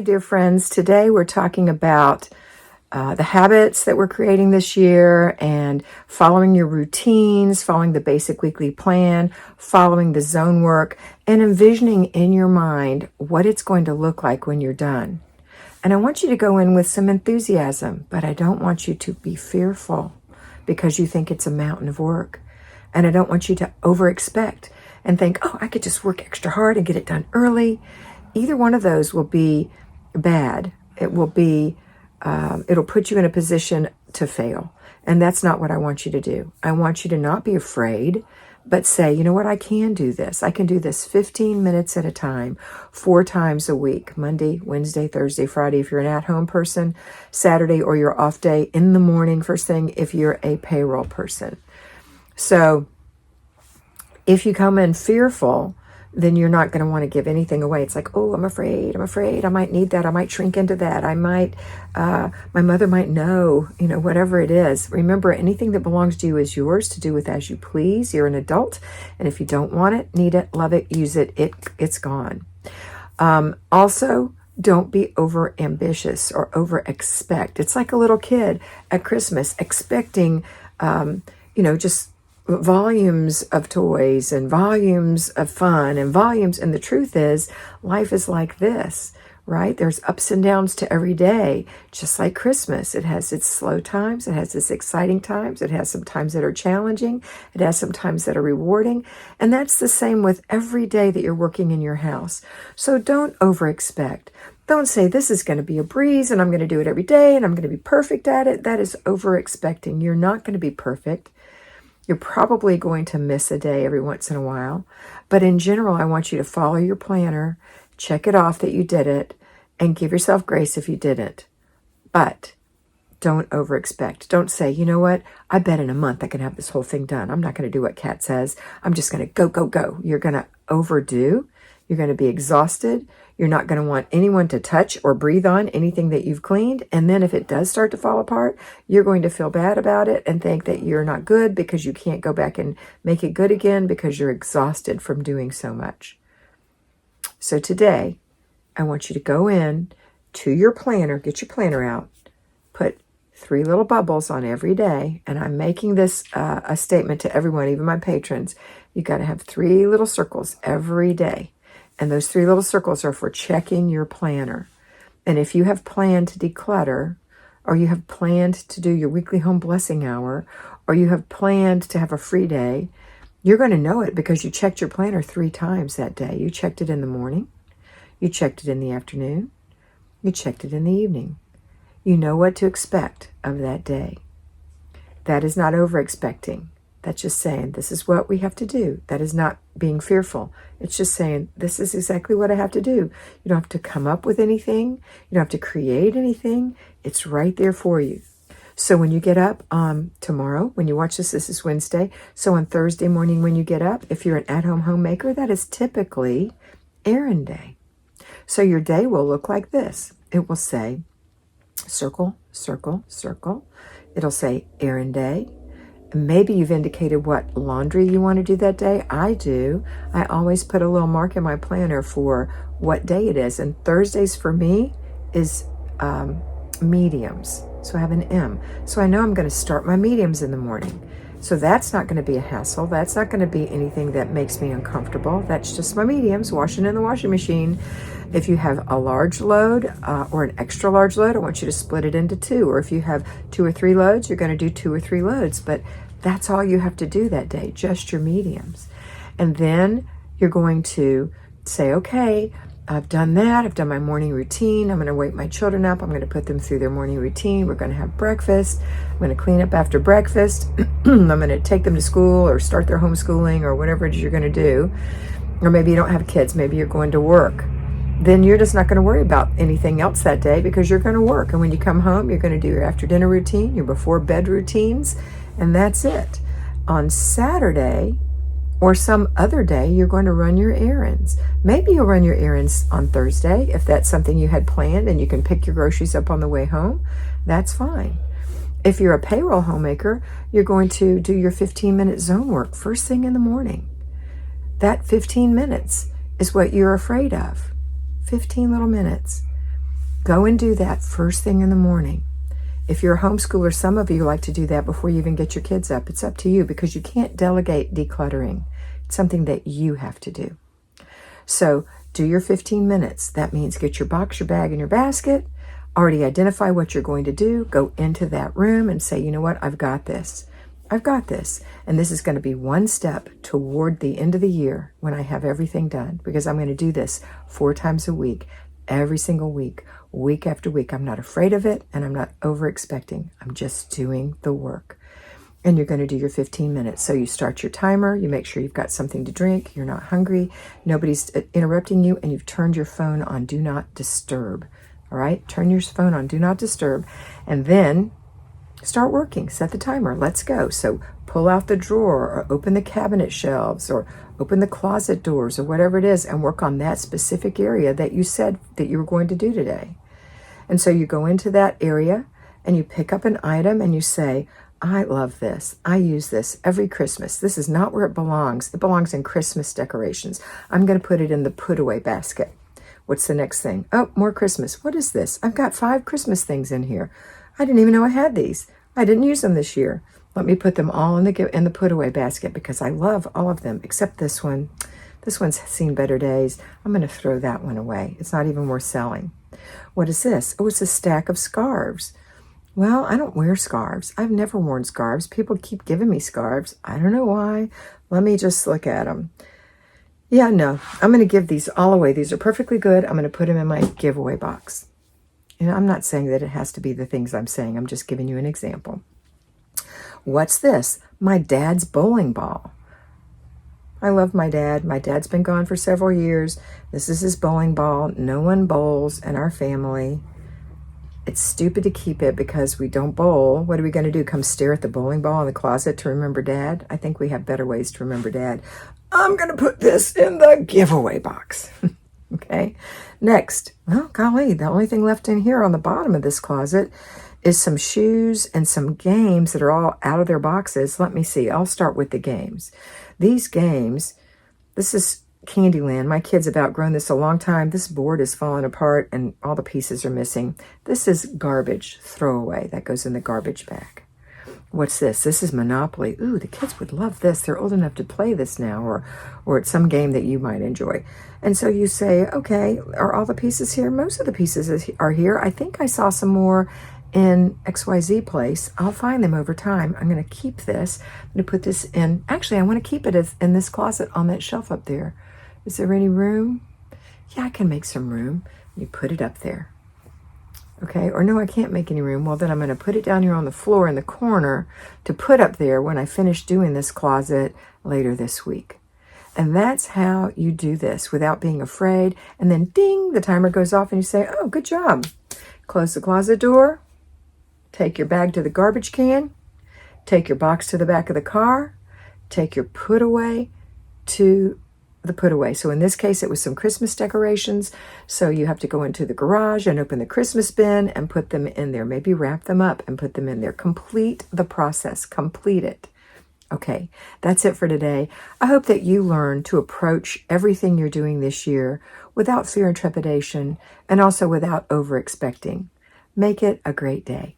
dear friends. Today we're talking about the habits that we're creating this year and following your routines, following the basic weekly plan, following the zone work, and envisioning in your mind what it's going to look like when you're done. And I want you to go in with some enthusiasm, but I don't want you to be fearful because you think it's a mountain of work. And I don't want you to over-expect and think, oh, I could just work extra hard and get it done early. Either one of those will be bad. It'll put you in a position to fail. And that's not what I want you to do. I want you to not be afraid, but say, you know what, I can do this. I can do this 15 minutes at a time, 4 times a week, Monday, Wednesday, Thursday, Friday, if you're an at-home person, Saturday or your off day in the morning, first thing, if you're a payroll person. So if you come in fearful, then you're not going to want to give anything away. It's like, oh, I'm afraid, I might need that, I might shrink into that, my mother might know, whatever it is. Remember, anything that belongs to you is yours to do with as you please. You're an adult, and if you don't want it, need it, love it, use it, it's gone. Also, don't be over ambitious or over expect. It's like a little kid at Christmas expecting, just volumes of toys and volumes of fun and volumes. And the truth is, life is like this, right? There's ups and downs to every day, just like Christmas. It has its slow times. It has its exciting times. It has some times that are challenging. It has some times that are rewarding. And that's the same with every day that you're working in your house. So don't over expect. Don't say this is going to be a breeze and I'm going to do it every day and I'm going to be perfect at it. That is over expecting. You're not going to be perfect. You're probably going to miss a day every once in a while. But in general, I want you to follow your planner, check it off that you did it, and give yourself grace if you didn't. But don't over-expect. Don't say, you know what, I bet in a month I can have this whole thing done. I'm not going to do what Kat says. I'm just going to go, go, go. You're going to overdo. You're going to be exhausted. You're not going to want anyone to touch or breathe on anything that you've cleaned. And then if it does start to fall apart, you're going to feel bad about it and think that you're not good because you can't go back and make it good again because you're exhausted from doing so much. So today, I want you to go in to your planner, get your planner out, put 3 little bubbles on every day. And I'm making this a statement to everyone, even my patrons. You got to have 3 little circles every day. And those 3 little circles are for checking your planner. And if you have planned to declutter, or you have planned to do your weekly home blessing hour, or you have planned to have a free day, you're going to know it because you checked your planner 3 times that day. You checked it in the morning, you checked it in the afternoon, you checked it in the evening. You know what to expect of that day. That is not over-expecting. That's just saying, this is what we have to do. That is not being fearful. It's just saying, this is exactly what I have to do. You don't have to come up with anything. You don't have to create anything. It's right there for you. So when you get up tomorrow, when you watch this is Wednesday. So on Thursday morning when you get up, if you're an at-home homemaker, that is typically errand day. So your day will look like this. It will say, circle, circle, circle. It'll say errand day. Maybe you've indicated what laundry you want to do that day. I do. I always put a little mark in my planner for what day it is. And Thursdays for me is mediums. So I have an M. So I know I'm going to start my mediums in the morning. So that's not going to be a hassle. That's not going to be anything that makes me uncomfortable. That's just my mediums, washing in the washing machine. If you have a large load or an extra large load, I want you to split it into 2. Or if you have 2 or 3 loads, you're going to do 2 or 3 loads. But that's all you have to do that day, just your mediums. And then you're going to say, okay, I've done that. I've done my morning routine. I'm going to wake my children up. I'm going to put them through their morning routine. We're going to have breakfast. I'm going to clean up after breakfast. I'm going to take them to school or start their homeschooling or whatever it is you're going to do. Or maybe you don't have kids. Maybe you're going to work. Then you're just not going to worry about anything else that day because you're going to work. And when you come home, you're going to do your after dinner routine, your before bed routines, and that's it. On Saturday or some other day, you're going to run your errands. Maybe you'll run your errands on Thursday if that's something you had planned and you can pick your groceries up on the way home. That's fine. If you're a payroll homemaker, you're going to do your 15-minute zone work first thing in the morning. That 15 minutes is what you're afraid of. 15 little minutes. Go and do that first thing in the morning. If you're a homeschooler, some of you like to do that before you even get your kids up. It's up to you because you can't delegate decluttering. It's something that you have to do. So do your 15 minutes. That means get your box, your bag, and your basket. Already identify what you're going to do. Go into that room and say, you know what, I've got this. I've got this. And this is going to be one step toward the end of the year when I have everything done, because I'm going to do this 4 times a week, every single week, week after week. I'm not afraid of it, and I'm not over expecting. I'm just doing the work. And you're going to do your 15 minutes. So you start your timer, you make sure you've got something to drink, you're not hungry, nobody's interrupting you, and you've turned your phone on Do Not Disturb. All right, turn your phone on Do Not Disturb, and then start working. Set the timer. Let's go. So pull out the drawer or open the cabinet shelves or open the closet doors or whatever it is and work on that specific area that you said that you were going to do today. And so you go into that area and you pick up an item and you say, I love this. I use this every Christmas. This is not where it belongs. It belongs in Christmas decorations. I'm going to put it in the put away basket. What's the next thing? Oh, more Christmas. What is this? I've got 5 Christmas things in here. I didn't even know I had these. I didn't use them this year. Let me put them all in the put away basket because I love all of them except this one. This one's seen better days. I'm going to throw that one away. It's not even worth selling. What is this? Oh, it's a stack of scarves. Well, I don't wear scarves. I've never worn scarves. People keep giving me scarves. I don't know why. Let me just look at them. Yeah, no, I'm going to give these all away. These are perfectly good. I'm going to put them in my giveaway box. You know, I'm not saying that it has to be the things I'm saying. I'm just giving you an example. What's this? My dad's bowling ball. I love my dad. My dad's been gone for several years. This is his bowling ball. No one bowls in our family. It's stupid to keep it because we don't bowl. What are we going to do? Come stare at the bowling ball in the closet to remember Dad? I think we have better ways to remember Dad. I'm going to put this in the giveaway box. Okay. Next. Well, golly, the only thing left in here on the bottom of this closet is some shoes and some games that are all out of their boxes. Let me see. I'll start with the games. These games, this is Candyland. My kids have outgrown this a long time. This board is falling apart and all the pieces are missing. This is garbage throwaway. That goes in the garbage bag. What's this? This is Monopoly. Ooh, the kids would love this. They're old enough to play this now, or it's some game that you might enjoy. And so you say, okay, are all the pieces here? Most of the pieces are here. I think I saw some more in XYZ place. I'll find them over time. I'm going to keep this. I'm going to put this in. Actually, I want to keep it in this closet on that shelf up there. Is there any room? Yeah, I can make some room. You put it up there. Okay, or no, I can't make any room. Well, then I'm going to put it down here on the floor in the corner to put up there when I finish doing this closet later this week. And that's how you do this without being afraid. And then ding, the timer goes off and you say, oh, good job. Close the closet door. Take your bag to the garbage can. Take your box to the back of the car. Take your put away to the put away. So in this case, it was some Christmas decorations. So you have to go into the garage and open the Christmas bin and put them in there. Maybe wrap them up and put them in there. Complete the process. Complete it. Okay, that's it for today. I hope that you learn to approach everything you're doing this year without fear and trepidation and also without over-expecting. Make it a great day.